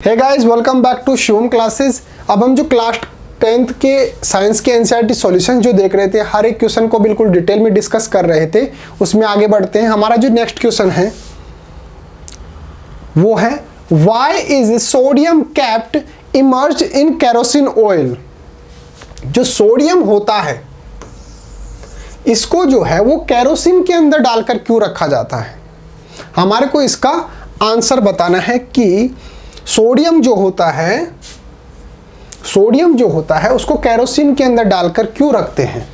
Hey guys, welcome back to Shivam classes. अब हम जो क्लास 10th के साइंस के एनसीईआरटी सॉल्यूशन जो देख रहे थे, हर एक क्वेश्चन को बिल्कुल डिटेल में डिस्कस कर रहे थे, उसमें आगे बढ़ते हैं। हमारा जो नेक्स्ट क्वेश्चन है वो है why is sodium capped immerse in kerosene oil. जो सोडियम होता है इसको जो है वो केरोसिन के अंदर डालकर क्यों रखा जाता है। हमारे को इसका आंसर बताना है कि सोडियम जो होता है उसको केरोसिन के अंदर डालकर क्यों रखते हैं।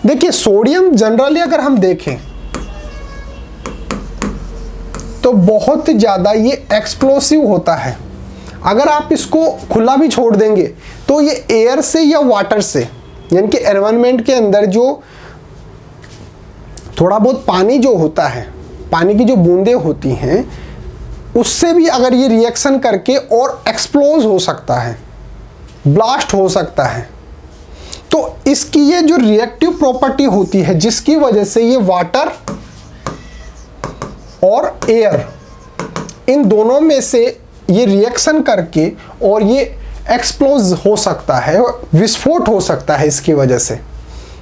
देखिए, सोडियम जनरली अगर हम देखें तो बहुत ज़्यादा ये एक्सप्लोसिव होता है। अगर आप इसको खुला भी छोड़ देंगे तो ये एयर से या वाटर से, यानी कि एनवायरनमेंट के अंदर जो थोड़ा बहुत पानी जो होता है, पानी की जो बूंदें होती हैं, उससे भी अगर ये रिएक्शन करके और एक्सप्लोज हो सकता है, ब्लास्ट हो सकता है। तो इसकी ये जो रिएक्टिव प्रॉपर्टी होती है, जिसकी वजह से ये वाटर और एयर इन दोनों में से ये रिएक्शन करके और ये एक्सप्लोज हो सकता है, विस्फोट हो सकता है इसकी वजह से।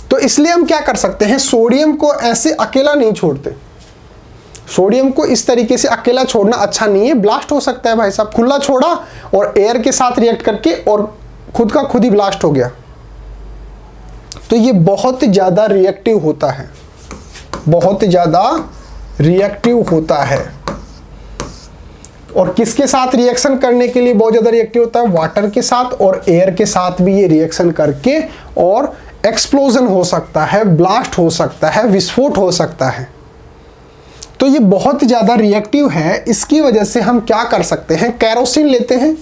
तो इसलिए हम क्या कर सकते हैं, सोडियम को ऐसे अकेला नहीं छोड़ते। सोडियम को इस तरीके से अकेला छोड़ना अच्छा नहीं है, ब्लास्ट हो सकता है भाई साहब। खुला छोड़ा और एयर के साथ रिएक्ट करके और खुद का खुद ही ब्लास्ट हो गया। तो ये बहुत ज़्यादा रिएक्टिव होता है, बहुत ज़्यादा रिएक्टिव होता है। और किसके साथ रिएक्शन करने के लिए बहुत ज़्यादा रिएक्टिव होता है? वाटर के साथ और एयर के साथ भी ये रिएक्शन करके और एक्सप्लोजन हो सकता है, ब्लास्ट हो सकता है, विस्फोट हो सकता है। तो ये बहुत ज़्यादा रिएक्टिव है। इसकी वजह से हम क्या कर सकते हैं, केरोसिन लेते हैं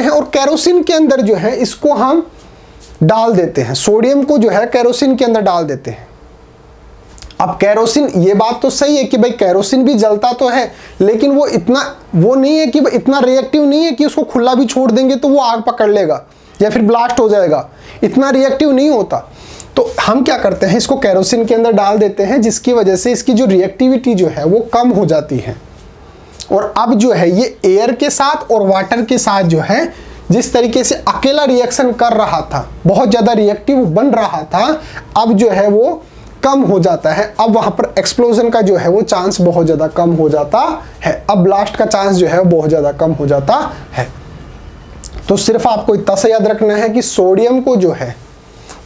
और केरोसिन के अंदर जो है इसको हम डाल देते हैं। सोडियम को जो है केरोसिन के अंदर डाल देते हैं। अब केरोसिन, ये बात तो सही है कि भाई केरोसिन भी जलता तो है, लेकिन वो नहीं है कि इतना रिएक्टिव नहीं है कि उसको खुला भी छोड़ देंगे तो वो आग पकड़ लेगा या फिर ब्लास्ट हो जाएगा। इतना रिएक्टिव नहीं होता। तो हम क्या करते हैं, इसको केरोसिन के अंदर डाल देते हैं, जिसकी वजह से इसकी जो रिएक्टिविटी जो है वो कम हो जाती है। और अब जो है ये एयर के साथ और वाटर के साथ जो है, जिस तरीके से अकेला रिएक्शन कर रहा था, बहुत ज़्यादा रिएक्टिव बन रहा था, अब जो है वो कम हो जाता है। अब वहाँ पर एक्सप्लोजन का जो है वो चांस बहुत ज़्यादा कम हो जाता है। अब ब्लास्ट का चांस जो है वो बहुत ज़्यादा कम हो जाता है। तो सिर्फ आपको इतना सा याद रखना है कि सोडियम को जो है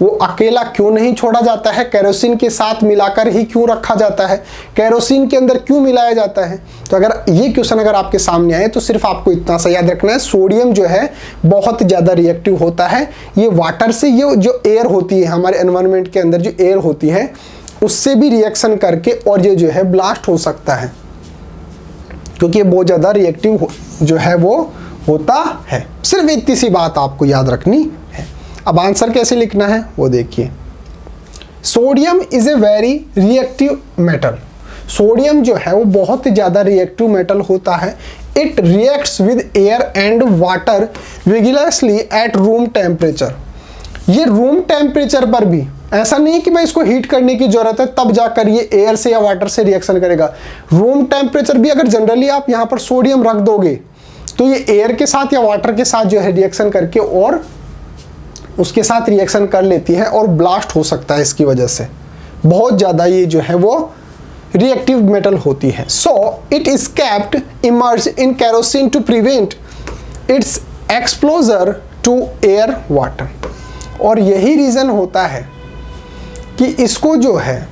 वो अकेला क्यों नहीं छोड़ा जाता है, केरोसिन के साथ मिलाकर ही क्यों रखा जाता है, केरोसिन के अंदर क्यों मिलाया जाता है। तो अगर ये क्वेश्चन अगर आपके सामने आए तो सिर्फ आपको इतना सा याद रखना है, सोडियम जो है बहुत ज़्यादा रिएक्टिव होता है। ये वाटर से, ये जो एयर होती है हमारे एनवायरनमेंट के अंदर, जो एयर होती है उससे भी रिएक्शन करके और ये जो है ब्लास्ट हो सकता है, क्योंकि ये बहुत ज़्यादा रिएक्टिव जो है वो होता है। सिर्फ इतनी सी बात आपको याद रखनी है। अब आंसर कैसे लिखना है वो देखिए। Sodium is a very reactive metal. Sodium जो है वो बहुत ज़्यादा रिएक्टिव मेटल होता है। It reacts with air and water vigorously at room temperature. ये रूम टेम्परेचर पर भी, ऐसा नहीं है कि भाई इसको हीट करने की जरूरत है तब जाकर ये एयर से या वाटर से रिएक्शन करेगा। रूम टेम्परेचर भी अगर जनरली आप यहाँ पर सोडियम रख दोगे तो ये एयर के साथ या वाटर के साथ जो है रिएक्शन करके और उसके साथ रिएक्शन कर लेती है और ब्लास्ट हो सकता है। इसकी वजह से बहुत ज़्यादा ये जो है वो रिएक्टिव मेटल होती है। So it is kept immerse in kerosene to prevent its exposure to air water. और यही रीज़न होता है कि इसको जो है,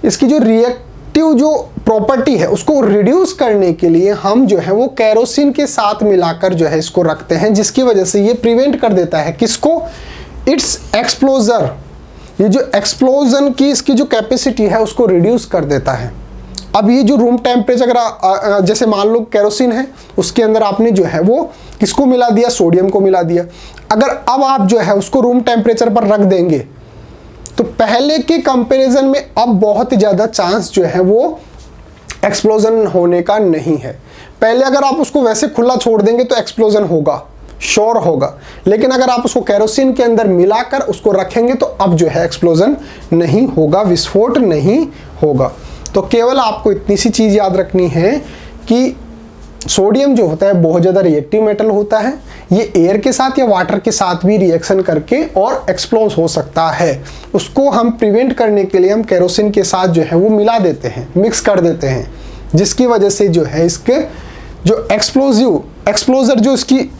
इसकी जो रिएक्टिव जो प्रॉपर्टी है उसको रिड्यूस करने के लिए हम जो है वो केरोसिन के साथ मिलाकर जो है इसको रखते हैं, जिसकी वजह से ये प्रिवेंट कर देता है किसको, इट्स एक्सप्लोजर। ये जो एक्सप्लोजन की इसकी जो कैपेसिटी है उसको रिड्यूस कर देता है। अब ये जो रूम टेम्परेचर, अगर जैसे मान लो केरोसिन है, उसके अंदर आपने जो है वो किसको मिला दिया, सोडियम को मिला दिया। अगर अब आप जो है उसको रूम टेम्परेचर पर रख देंगे तो पहले के कंपैरिजन में अब बहुत ज़्यादा चांस जो है वो एक्सप्लोजन होने का नहीं है। पहले अगर आप उसको वैसे खुला छोड़ देंगे तो एक्सप्लोजन होगा, श्योर होगा, लेकिन अगर आप उसको केरोसिन के अंदर मिलाकर उसको रखेंगे तो अब जो है एक्सप्लोजन नहीं होगा, विस्फोट नहीं होगा। तो केवल आपको इतनी सी चीज़ याद रखनी है कि सोडियम जो होता है बहुत ज़्यादा रिएक्टिव मेटल होता है, ये एयर के साथ या वाटर के साथ भी रिएक्शन करके और एक्सप्लोज हो सकता है। उसको हम प्रिवेंट करने के लिए हम केरोसिन के साथ जो है वो मिला देते हैं, मिक्स कर देते हैं, जिसकी वजह से जो है इसके जो एक्सप्लोजर जो इसकी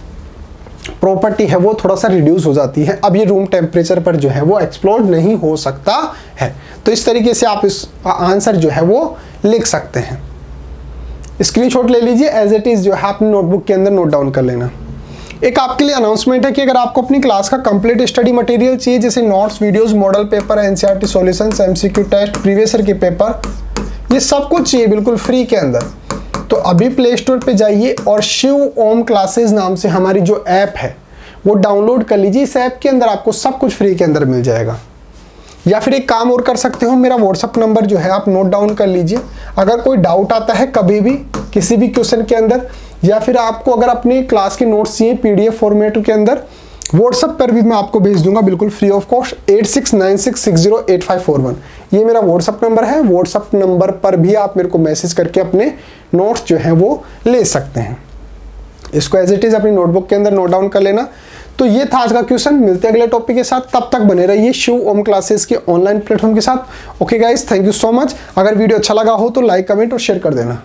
प्रॉपर्टी है वो थोड़ा सा रिड्यूस हो जाती है। अब ये रूम टेम्परेचर पर जो है वो एक्सप्लोड नहीं हो सकता है। तो इस तरीके से आप इस आंसर जो है वो लिख सकते हैं। स्क्रीनशॉट ले लीजिए, एज इट इज जो है अपनी नोटबुक के अंदर नोट डाउन कर लेना। एक आपके लिए अनाउंसमेंट है कि अगर आपको अपनी क्लास का कंप्लीट स्टडी मटेरियल चाहिए, जैसे notes, videos, model paper, NCERT solutions, MCQ test, previous year के पेपर, ये सब कुछ चाहिए बिल्कुल फ्री के अंदर, तो अभी प्ले स्टोर पे जाइए और शिव ओम क्लासेस नाम से हमारी जो ऐप है वो डाउनलोड कर लीजिए। इस ऐप के अंदर आपको सब कुछ फ्री के अंदर मिल जाएगा। या फिर एक काम और कर सकते हो, मेरा व्हाट्सअप नंबर जो है आप नोट डाउन कर लीजिए। अगर कोई डाउट आता है कभी भी किसी भी क्वेश्चन के अंदर, या फिर आपको अगर अपनी क्लास के नोट्स चाहिए पीडीएफ फॉर्मेट के अंदर, व्हाट्सएप पर भी मैं आपको भेज दूंगा बिल्कुल फ्री ऑफ कॉस्ट। 8696608541 ये मेरा व्हाट्सएप नंबर है। व्हाट्सएप नंबर पर भी आप मेरे को मैसेज करके अपने नोट्स जो हैं वो ले सकते हैं। इसको एज इट इज अपनी नोटबुक के अंदर नोट डाउन कर लेना। तो ये था आज का क्वेश्चन। मिलते हैं अगले टॉपिक के साथ, तब तक बने रहिए शिव ओम क्लासेस के ऑनलाइन प्लेटफॉर्म के साथ। Okay guys, thank you so much. अगर वीडियो अच्छा लगा हो तो लाइक, कमेंट और शेयर कर देना।